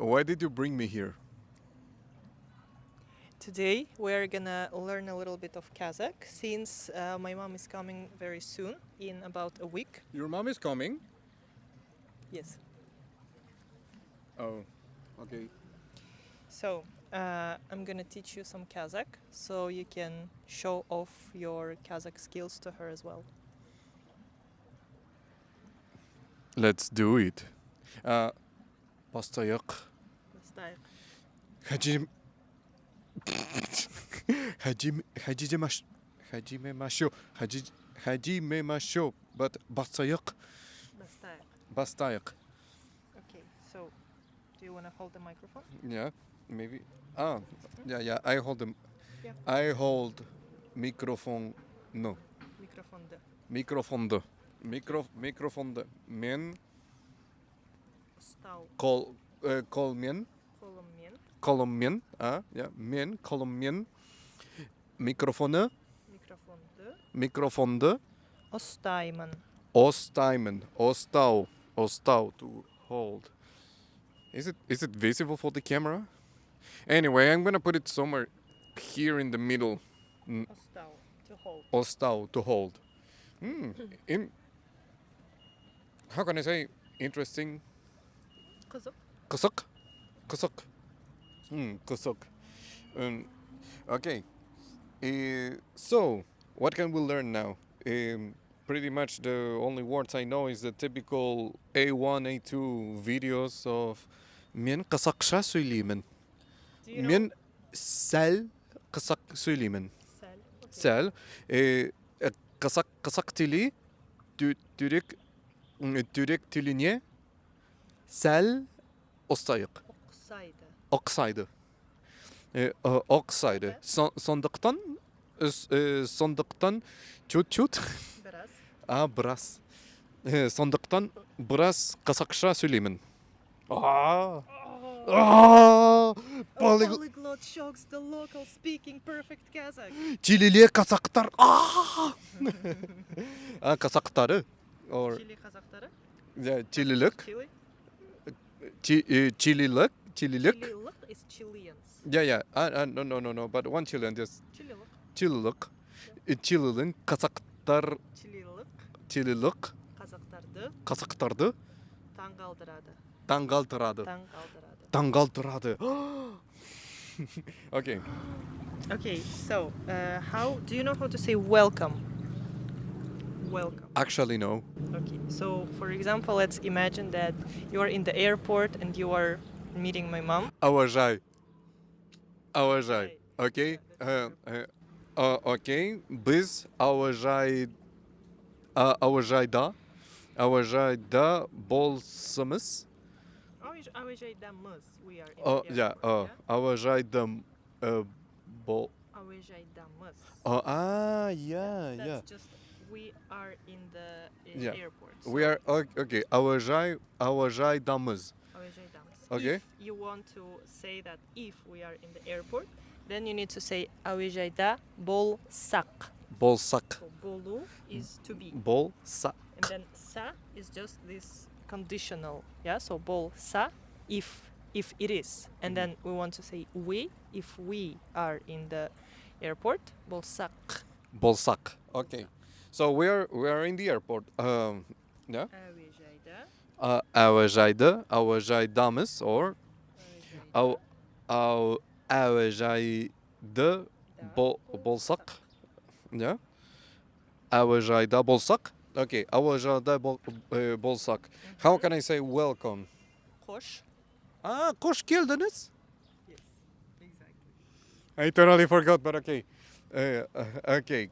Why did you bring me here? Today we're gonna learn a little bit of Kazakh since my mom is coming very soon, in about a week. Your mom is coming. Yes. Oh, okay. So I'm gonna teach you some Kazakh so you can show off your Kazakh skills to her as well. Let's do it. Бастайық. Настаек. Хajim. Hajimemashio. Hajimemashio. But бастайық. Настаек. Бастайық. Okay, so do you wanna hold the microphone? Yeah, maybe. Yeah. I hold them. Yeah. I hold microphone. No. Microphone de. Microfonde. Microfonde. Men Stau. kolmen. Kolomien. Kolommen. Ja. Men kolommen. Microfone. Microphone de. Microfonde. Ostaiman. Ostaimen. Ostau to hold. Is it visible for the camera? Anyway, I'm gonna put it somewhere here in the middle. Ostau. To hold. Ostau to hold. How can I say interesting? Kızık. Kazakh. Kazakh. Okay. So, what can we learn now? Pretty much the only words I know is the typical A1, A2 videos of men Kazakça söyleyeyim. Do you know? Men sel Kazak söyleyeyim. Sel. Okay. Sel. Kazak dili Türk diline sel ostayık. Oksaydı. Oksaydı. Oksaydı. Sandıktan çut. Biraz. Biraz. Sandıktan biraz Kazakça söyleyeyim. Polyglot shocks the local speaking perfect Kazakh. Çilili Kazaklar. Kazakları. Or Chile Kazakları. Çililik. Chile. Çililik. Chililik is Chileans. Yeah. No. But one Chilean just Chililik. Çililik. Çililin Kazaklar. Çililik. Kazaklardı. Tangaldırады. Tangaldırады. Tangaldırады. Tangaldırады. Okay. Okay, so how do you know how to say welcome? Welcome. Actually, no. Okay, so for example, let's imagine that you are in the airport and you are meeting my mom. Уважай. Right. Okay. Yeah, Okay. Biz avajayda bolsamız. Avajaydamız. We are in the airport. Yeah. Avajayda bol. Avajaydamız. Yeah. That's just we are in the Yeah. airport. We are okay. Avajaydamız. Avajaydamız. Okay. If you want to say that if we are in the airport, then you need to say avajayda bolsak. Bolsak. So bolu is to be. Bolsak. And then sa is just this conditional, yeah. So bol sa, if it is, and then we want to say we if we are in the airport. Bol sak. Bolsak. Okay. So we are in the airport. Yeah. Avajayda. Avajaydamız or avajayda bolsak. Yeah. Avajayda bolsak. Okay. Avajayda bolsak. How can I say welcome? Hoş. Hoş geldiniz. Yes, exactly. I totally forgot, but okay. Okay.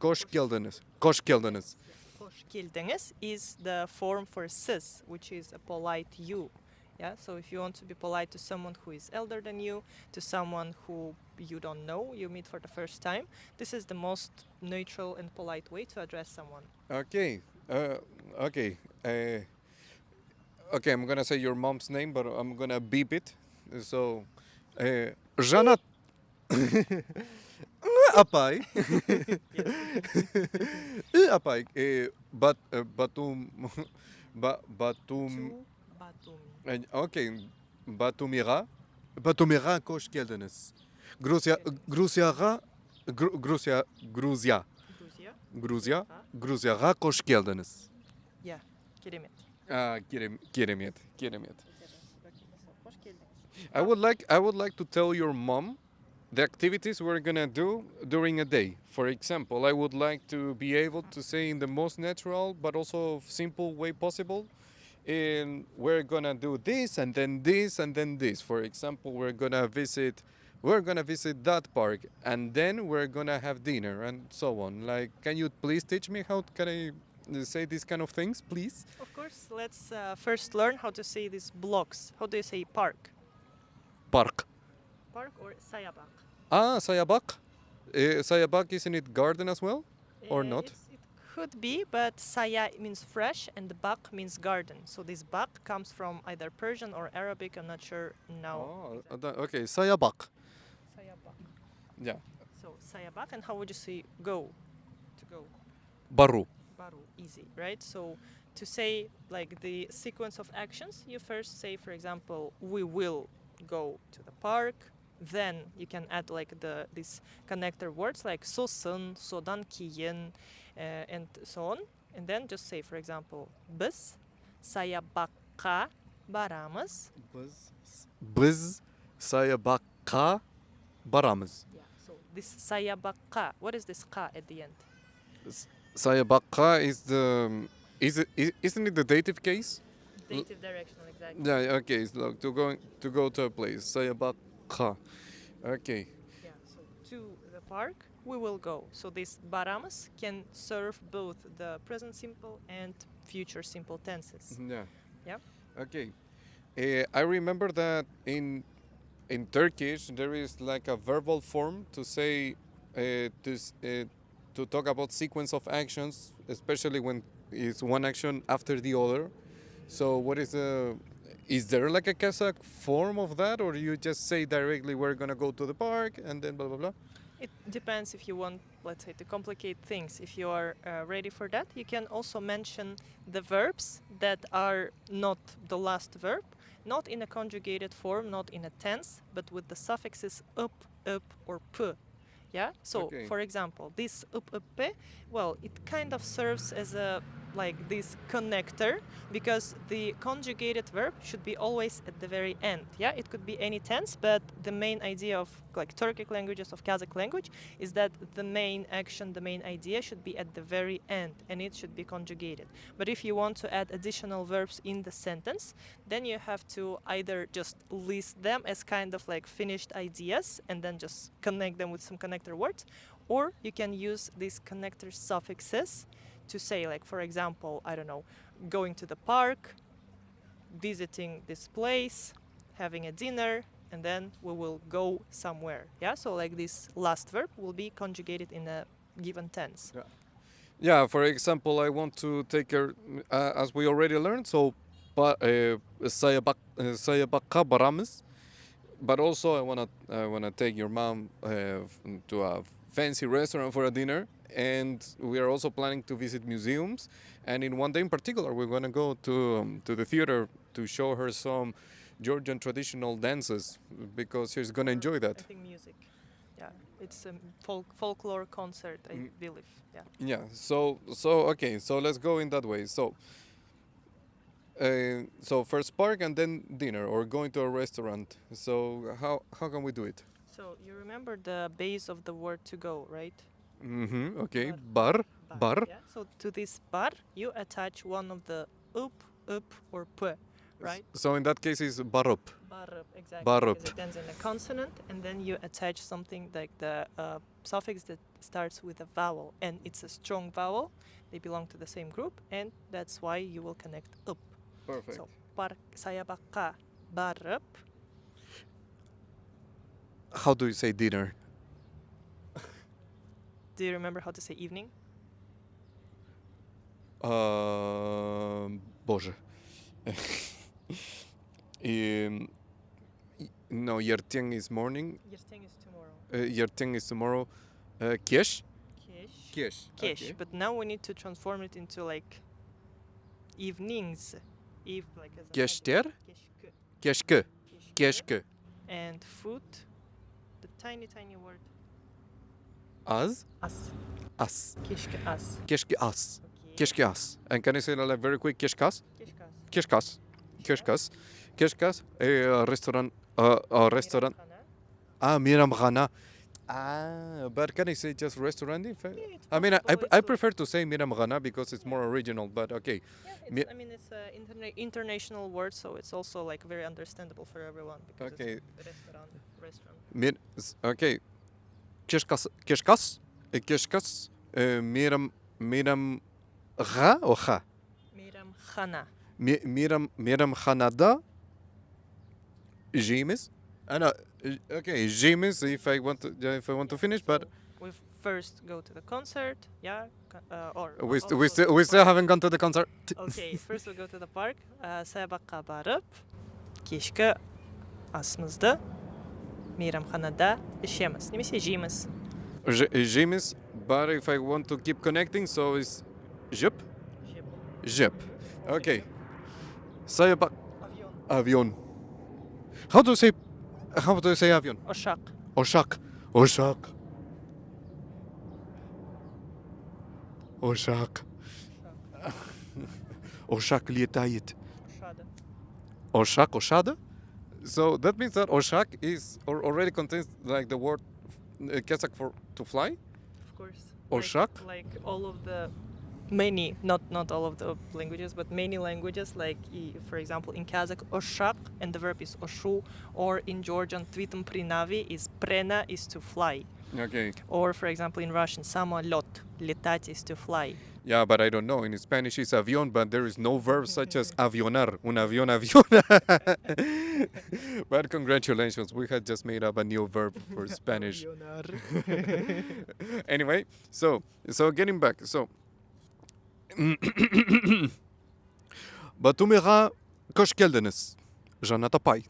Hoş geldiniz. Hoş geldiniz. Hoş geldiniz is the form for siz, which is a polite you. Yeah, so if you want to be polite to someone who is elder than you, to someone who you don't know, you meet for the first time, this is the most neutral and polite way to address someone. Okay. Okay. Okay, I'm gonna say your mom's name, but I'm gonna beep it. So, Жанат. Apay. Apay. Batum. Okay, Batumira. Batumira hoş geldiniz. Gruzya, Gruzya'ya, Gruzya, Gruzya. Gruzya, Gruzya'ya hoş geldiniz. Yeah. Keremet. Kiremiyet. I would like to tell your mom the activities we're gonna do during a day. For example, I would like to be able to say in the most natural but also simple way possible. And we're gonna do this and then this and then this. For example, we're gonna visit that park and then we're gonna have dinner and so on. Like, can you please teach me how can I say these kind of things, please? Of course, let's first learn how to say these blocks. How do you say park? Park. Park or sayabak? Sayabak. Sayabak, isn't it garden as well? Or not? It could be, but saya means fresh and bak means garden. So this bak comes from either Persian or Arabic. I'm not sure now. Okay, Sayabak. Sayabak. Yeah. So sayabak, and how would you say go? To go. Baru. Baru, easy, right? So to say like the sequence of actions, you first say, for example, we will go to the park. Then you can add like these connector words like sosun, sodan kiyin, and so on. And then just say, for example, biz sayabakka baramız. Biz Sayabakka baramız. Yeah. So this sayabakka, what is this ka at the end? Sayabakka is isn't it the dative case? Dative directional, exactly. Yeah, okay, it's like to go to a place. Sayabakka. Okay. Yeah, so to the park we will go. So this baramız can serve both the present simple and future simple tenses. Yeah. Yeah. Okay. I remember that in Turkish there is like a verbal form to say to talk about sequence of actions, especially when it's one action after the other. So what is there like a Kazakh form of that, or you just say directly we're gonna go to the park and then blah blah blah? It depends if you want, let's say, to complicate things. If you are ready for that, you can also mention the verbs that are not the last verb, not in a conjugated form, not in a tense, but with the suffixes up, or p. Yeah. So, Okay. for example, this up, p, well, it kind of serves as a like this connector because the conjugated verb should be always at the very end. Yeah, it could be any tense, but the main idea of like Turkic languages, of Kazakh language, is that the main action, the main idea should be at the very end and it should be conjugated. But if you want to add additional verbs in the sentence, then you have to either just list them as kind of like finished ideas and then just connect them with some connector words, or you can use these connector suffixes to say, like, for example, I don't know, going to the park, visiting this place, having a dinner, and then we will go somewhere. Yeah, so like this last verb will be conjugated in a given tense. Yeah, for example, I want to take her, as we already learned, so sayabakka baramız. But also, I wanna take your mom to a fancy restaurant for a dinner, and we are also planning to visit museums. And in one day in particular, we're gonna go to the theater to show her some Georgian traditional dances because she's gonna enjoy I that. think music. Yeah, it's a folklore concert, I believe. Yeah. Yeah. So okay. So let's go in that way. So first park and then dinner or going to a restaurant. So how can we do it? So you remember the base of the word to go, right? Mm-hmm. Okay. Bar. Yeah. So to this bar, you attach one of the up, or p, right? So in that case, it's barup. Barıp, exactly. Barıp. Because it ends in a consonant, and then you attach something like the suffix that starts with a vowel, and it's a strong vowel. They belong to the same group, and that's why you will connect up. Perfect. So sayabakka barıp. How do you say dinner? Do you remember how to say evening? Boże. No, yertieng is morning. Yerteng is tomorrow. Yertieng is tomorrow. Kiesh? Kesh. Kiesh. But now we need to transform it into like evenings. if like as an Keşter. adjective. Keşke. Keşke. Keşke. Keşke. And food, the tiny word. Az. As. As. Keşke as. Keşke as. Okay. Keşke as. And can I say that like very quick? Keşkas. Keşkas. Keşkas. Keşkas. Keşkas. Restaurant. Restaurant. Miramkhana. But can I say just restaurant? Yeah, it's I mean, possible, I it's prefer to say Miramkhana because it's more original. But okay. Yeah, I mean, it's an international word, so it's also like very understandable for everyone because Okay. it's restaurant. Okay. Keşkas. Keşkas. Keşkas. Miram. Gha or kha? Miram Khana. Miramkhanada. Jimis. Okay, Jimis. If I want to finish, but So we first go to the concert, yeah, or we also still haven't gone to the concert. Okay, first we go to the park. Саябаққа барып, кешкі асымызды мейрамханада ішеміз, немесе жейміз. Jimis. But if I want to keep connecting, so it's Jip. Jip. Okay. Sayabak. Avion. Avion. How do you say avion? Ошақ. Ошак. Ошак. Ошак. Ошак летает. Ошада. Oshak, Oshada. So that means that Oshak is already contains like the word Kazakh for to fly. Of course. Oshak? Like all of the many, not all of the languages, but many languages, like for example in Kazakh Oshak and the verb is Oshu, or in Georgian Tvitum Prinavi is Prena is to fly. Okay. Or for example in Russian Samolot, Letать is to fly. Yeah, but I don't know. In Spanish it's avión, but there is no verb such as avionar. Un avión, avión. But congratulations, we had just made up a new verb for Spanish. Anyway, so getting back. So Batumi hoş geldiniz. Jana tapay.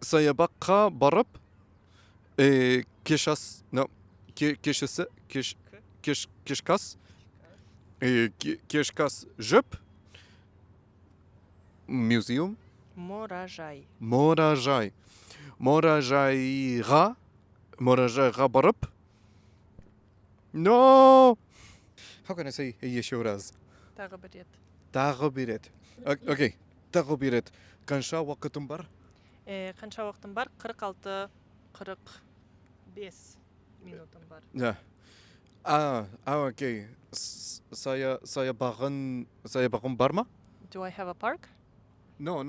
Sayabak'a barıp keşas no keşası keşkas keşkas jip museum Morajai. Morajay'a barıp no how can I say еще раз Тағы бір рет. тағы bir et okay тағы bir et қанша уақытым бар Қанша уақытым бар? 46-45 минутым бар. yeah okay sayabağın бар ма Do I have a park? no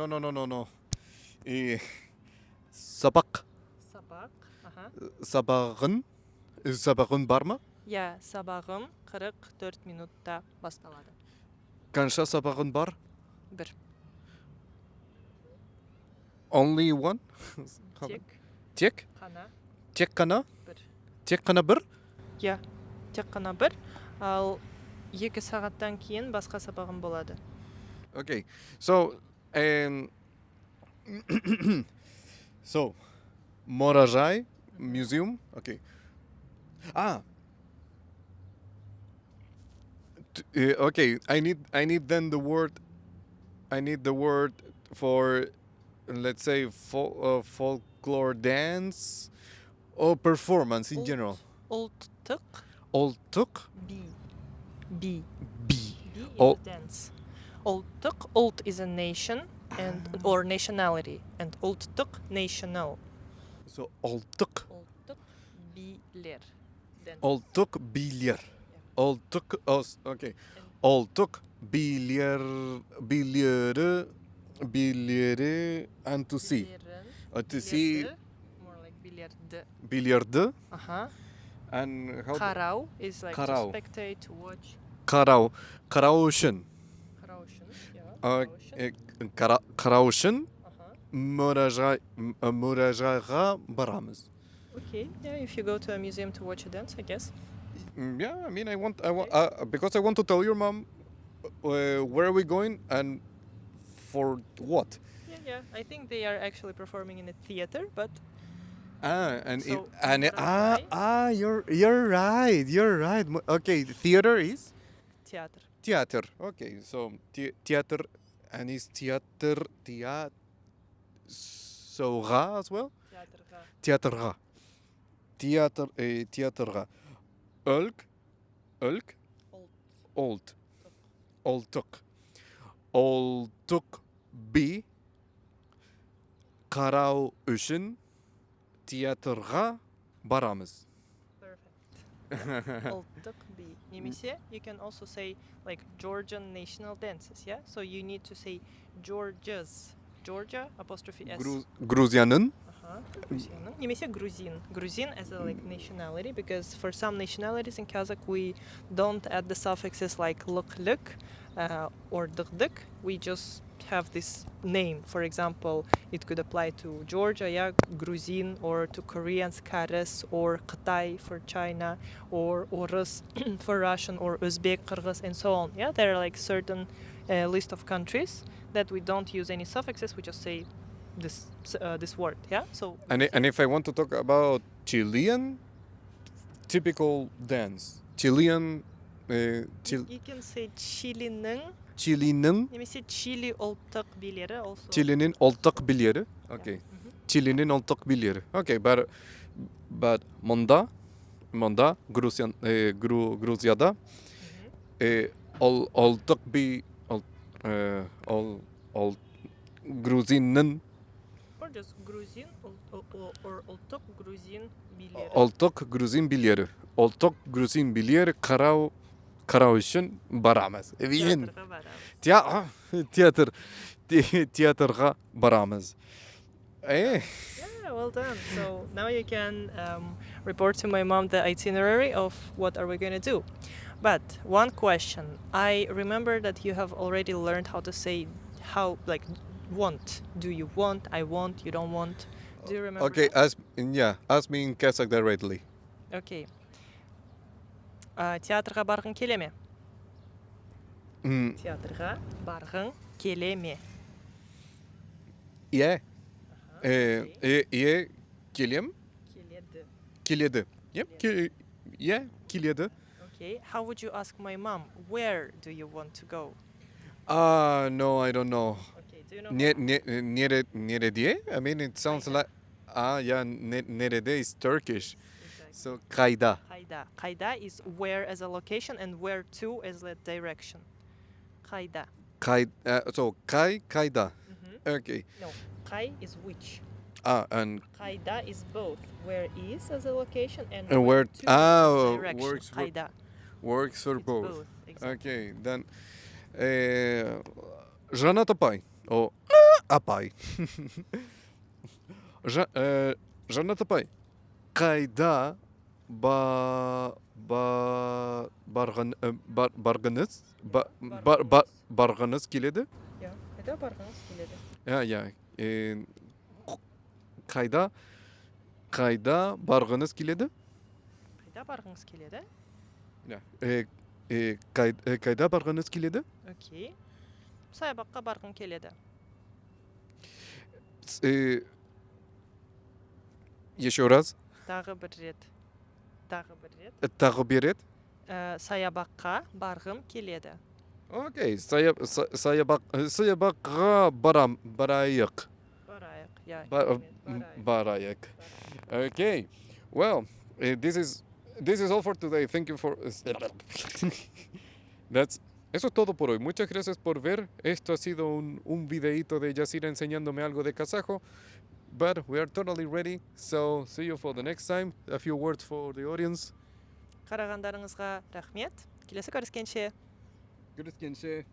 sabak Сабақ. Аха. sabağın бар ма Yeah, сабағым 44 минутта басталады. қанша sabağın бар Бір. only one Тек қана бір. тек қана бір Yeah, тек қана бір. Ал 2 сағаттан кейін басқа сабағым болады. okay so so Morajai museum okay okay I need then the word for let's say folklore dance or performance in general Олдтық. Oltuk B. B B is Ol- dance. Олдтық. Old is a nation and or nationality, and олдтық national. so Oltuk Олдтық билер. Dance. Oltuk bilir Oltuk okay Oltuk bilyeri and to see to see Билерді. More like billiard. bilyardı Aha. and how Қарау is like Қарау. to spectate, to watch. Karau үшін Қарау үшін. Yeah. Uh, Қарау үшін. қарау үшін Aha. мұражайға барамыз. Okay. Yeah, if you go to a museum to watch a dance, I guess. Yeah, I mean, I want because I want to tell your mom where are we going and for what. Yeah. I think they are actually performing in a theater, but So, You're right. Okay, theater is theater. Theater. Okay, so theater, and is theater so ra as well? Theaterga. Theaterga. Ulk. Ulk. Old. Oltuk. Oltuk bi. Karau üçün. Theaterga baramız. Perfect. Oltuk bi. Немесе, you can also say like Georgian national dances, yeah? So you need to say Georgia's. Georgia apostrophe S. Gruzya'nın. Грузин. Немесе Gruzin. Gruzin as a like nationality, because for some nationalities in Kazakh we don't add the suffixes like luk or duk. We just have this name. For example, it could apply to Georgia, yeah, Gruzin, or to Koreans, Kars, or Qitay for China, or Rus for Russian, or Uzbek, Kyrgyz, and so on. Yeah, there are like certain list of countries that we don't use any suffixes. We just say this word, yeah. So And if I want to talk about Chilean typical dance, Chilean, you can say Chile'nin, Chile'nin немесе Chile ultuk bileri also. Chile'nin ortak bilyeri. Okay. Mhm. Chile'nin ortak bilyeri. Okay, but Monda, Gruzya'da ortak bir Gruzin'in Or just Gruzin or ultuk Gruzin bileri. ortak Gruzin bilyeri. Ortak Gruzin bilyeri Karau için baramız. Bien. Театрға барамыз. Theaterga baramız. Yeah, well done. So now you can report to my mom the itinerary of what are we going to do. But one question. I remember that you have already learned how to say how, like, want. Do you want? I want. You don't want. Do you remember? Okay, that? ask me in Kazakh directly. Okay. Театрға барғың келе ме? Театрға барғың келе ме? Yeah. Келем? Келеді. Yep. Келеді. Okay. How would you ask my mom? Where do you want to go? No, I don't know. Okay. Do you know? Nerede? I mean, it sounds like nerede is Turkish. Exactly. So kayda. Kayda. Kayda is where as a location and where to as a direction. Kayda. So kayda. Okay. No. Kay is which. And Kayda is both. Where is as a location and where to as a direction. works for Kayda. works for It's both. Exactly. Okay, then Жанат апай. О, апай. Жанат апай. Қайда барғыңыз келеді? Yeah. Kayda barğınız keledi. Yeah. Қайда барғыңыз келеді? Kayda barğınız keledi? Қайда барғыңыз келеді? Okay. Саябаққа барғың келеді. Еще раз. Тағы бір рет. Тағы бір рет. Саябаққа барғым келеді. Окей, саябаққа барайық. Барайық. Okay. Well, this is all for today. Thank you for Eso es todo por hoy. Muchas gracias por ver. Esto ha sido un videíto de Yasira enseñándome algo de kazajo. But we are totally ready. So see you for the next time. A few words for the audience. Қарағандарыңызға рахмет. Келесі көріскенше. Görüşkенше.